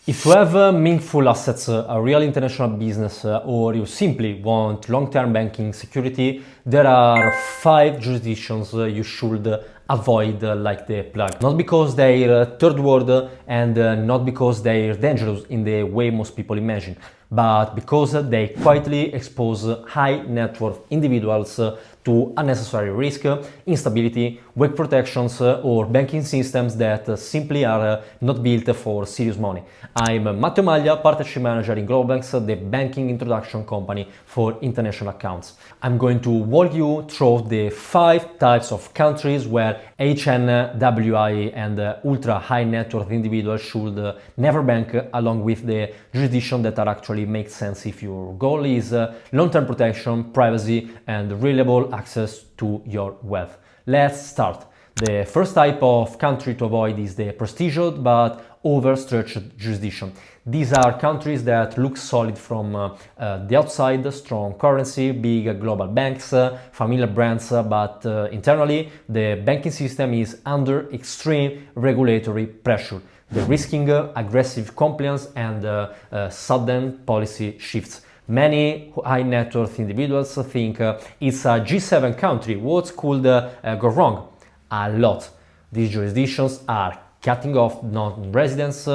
If you have meaningful assets, a real international business, or you simply want long-term banking security, there are 5 jurisdictions you should avoid like the plug. Not because they're third world and not because they're dangerous in the way most people imagine, but because they quietly expose high net worth individuals to unnecessary risk, instability, weak protections, or banking systems that simply are not built for serious money. I'm Matteo Maglia, Partnership Manager in GloboBanks, the banking introduction company for international accounts. I'm going to walk you through the 5 types of countries where HNWI and ultra high net worth individuals should never bank, along with the jurisdiction that are actually make sense if your goal is long-term protection, privacy, and reliable access to your wealth. Let's start. The first type of country to avoid is the prestigious but overstretched jurisdiction. These are countries that look solid from the outside, strong currency, big global banks, familiar brands, but internally the banking system is under extreme regulatory pressure. They're risking aggressive compliance and sudden policy shifts. Many high net worth individuals think it's a G7 country. What could go wrong? A lot. These jurisdictions are cutting off non-residents,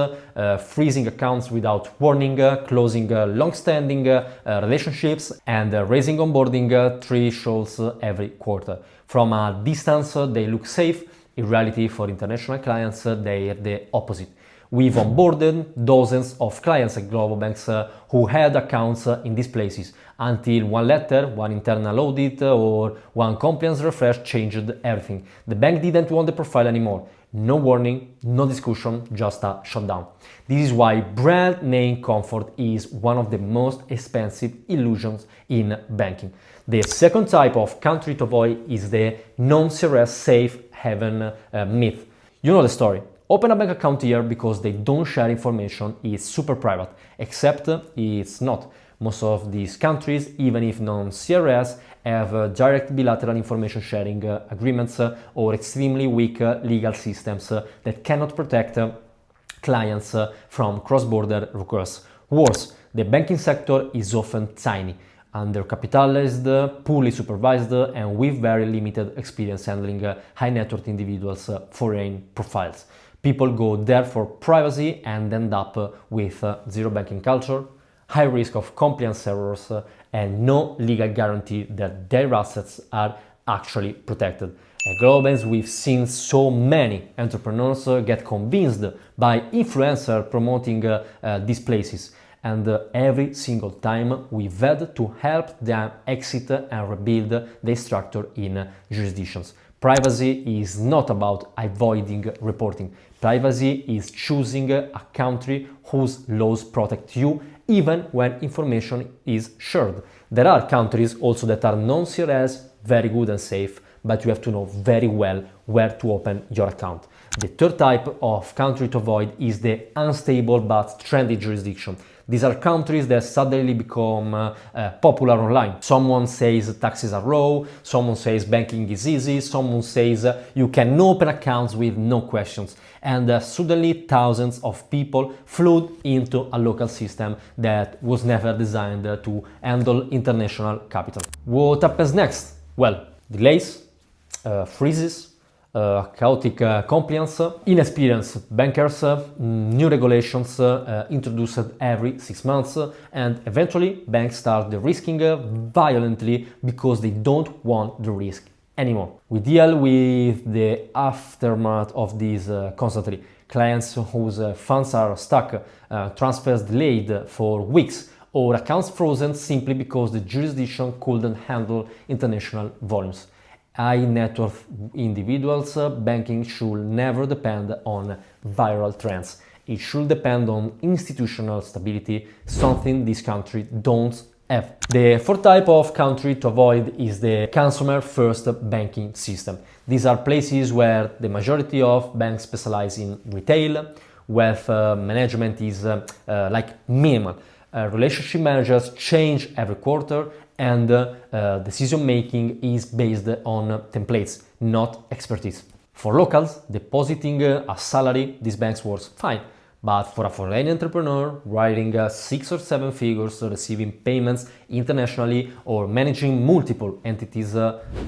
freezing accounts without warning, closing long-standing relationships, and raising onboarding thresholds every quarter. From a distance, they look safe. In reality, for international clients, they are the opposite. We've onboarded dozens of clients at GloboBanks who had accounts in these places until one letter, one internal audit, or one compliance refresh changed everything. The bank didn't want the profile anymore. No warning, no discussion, just a shutdown. This is why brand name comfort is one of the most expensive illusions in banking. The second type of country to avoid is the non-CRS safe haven myth. You know the story. Open a bank account here because they don't share information, it's super private, except it's not. Most of these countries, even if non-CRS, have direct bilateral information sharing agreements or extremely weak legal systems that cannot protect clients from cross-border recourse. Worse, the banking sector is often tiny, undercapitalized, poorly supervised, and with very limited experience handling high net worth individuals' foreign profiles. People go there for privacy and end up with zero banking culture, high risk of compliance errors, and no legal guarantee that their assets are actually protected. At GloboBanks, we've seen so many entrepreneurs get convinced by influencers promoting these places, and every single time we've had to help them exit and rebuild their structure in jurisdictions. Privacy is not about avoiding reporting. Privacy is choosing a country whose laws protect you even when information is shared. There are countries also that are non-CRS, very good and safe, but you have to know very well where to open your account. The third type of country to avoid is the unstable but trendy jurisdiction. These are countries that suddenly become popular online. Someone says taxes are low, someone says banking is easy, someone says you can open accounts with no questions. And suddenly thousands of people flood into a local system that was never designed to handle international capital. What happens next? Well, delays, freezes, chaotic compliance, inexperienced bankers, new regulations introduced every 6 months, and eventually banks start risking violently because they don't want the risk anymore. We deal with the aftermath of these constantly. Clients whose funds are stuck, transfers delayed for weeks, or accounts frozen simply because the jurisdiction couldn't handle international volumes. High net worth individuals, banking should never depend on viral trends. It should depend on institutional stability, something this country don't have. The fourth type of country to avoid is the consumer-first banking system. These are places where the majority of banks specialize in retail, wealth management is like minimal. Relationship managers change every quarter, and decision making is based on templates, not expertise. For locals, depositing a salary, these banks works fine, But for a foreign entrepreneur, writing 6 or 7 figures, receiving payments internationally, or managing multiple entities,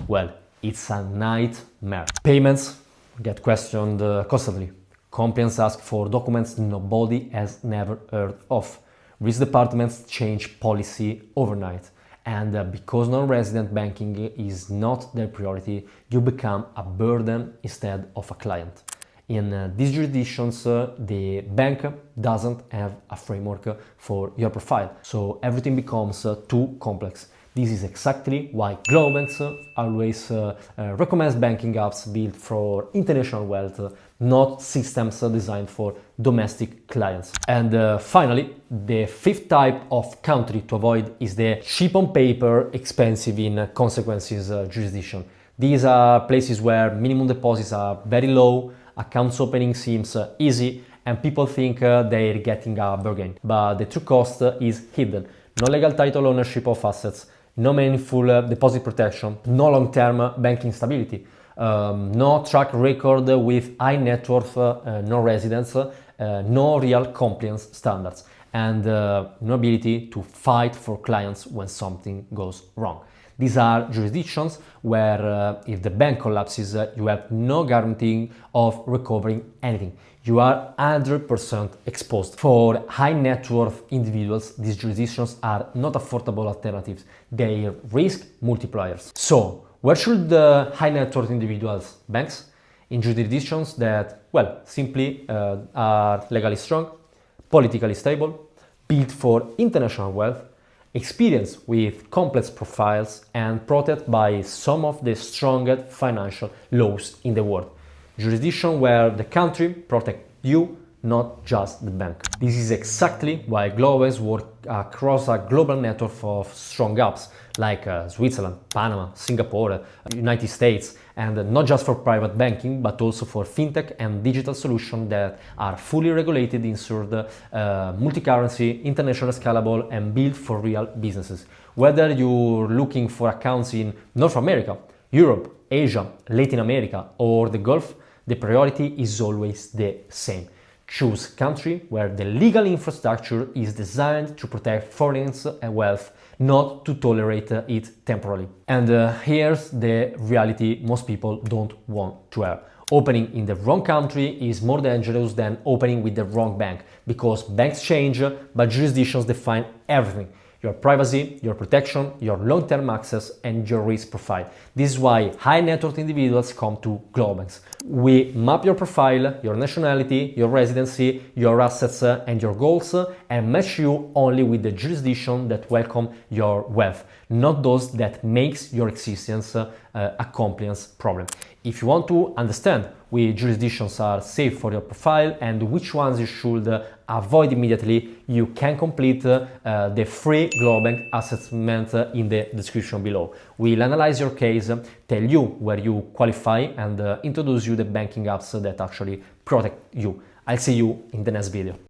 well, it's a nightmare. Payments get questioned constantly. Compliance asks for documents nobody has never heard of. Risk departments change policy overnight. And because non-resident banking is not their priority, you become a burden instead of a client. In these jurisdictions, the bank doesn't have a framework for your profile, so everything becomes too complex. This is exactly why GloboBanks always recommends banking apps built for international wealth, not systems designed for domestic clients. And finally, the fifth type of country to avoid is the cheap on paper, expensive in consequences jurisdiction. These are places where minimum deposits are very low, accounts opening seems easy, and people think they're getting a bargain. But the true cost is hidden. No legal title ownership of assets, no meaningful deposit protection, no long-term banking stability, no track record with high net worth non-residents, no real compliance standards, and no ability to fight for clients when something goes wrong. These are jurisdictions where if the bank collapses, you have no guarantee of recovering anything. You are 100% exposed. For high net worth individuals, these jurisdictions are not affordable alternatives. They risk multipliers. So, where should the high net worth individuals banks? In jurisdictions that, well, simply are legally strong, politically stable, built for international wealth, experienced with complex profiles, and protected by some of the strongest financial laws in the world. Jurisdiction where the country protects you, not just the bank. This is exactly why GloboBanks work across a global network of strong hubs like Switzerland, Panama, Singapore, United States, and not just for private banking, but also for fintech and digital solutions that are fully regulated, insured, multi-currency, international scalable, and built for real businesses. Whether you're looking for accounts in North America, Europe, Asia, Latin America, or the Gulf, the priority is always the same. Choose country where the legal infrastructure is designed to protect foreign wealth, not to tolerate it temporarily. And here's the reality most people don't want to hear. Opening in the wrong country is more dangerous than opening with the wrong bank, because banks change, but jurisdictions define everything. Your privacy, your protection, your long-term access, and your risk profile. This is why high net worth individuals come to GloboBanks. We map your profile, your nationality, your residency, your assets, and your goals, and match you only with the jurisdiction that welcome your wealth, not those that makes your existence a compliance problem. If you want to understand which jurisdictions are safe for your profile and which ones you should avoid immediately, you can complete the free GloboBank assessment in the description below. We'll analyze your case, tell you where you qualify, and introduce you the banking apps that actually protect you. I'll see you in the next video.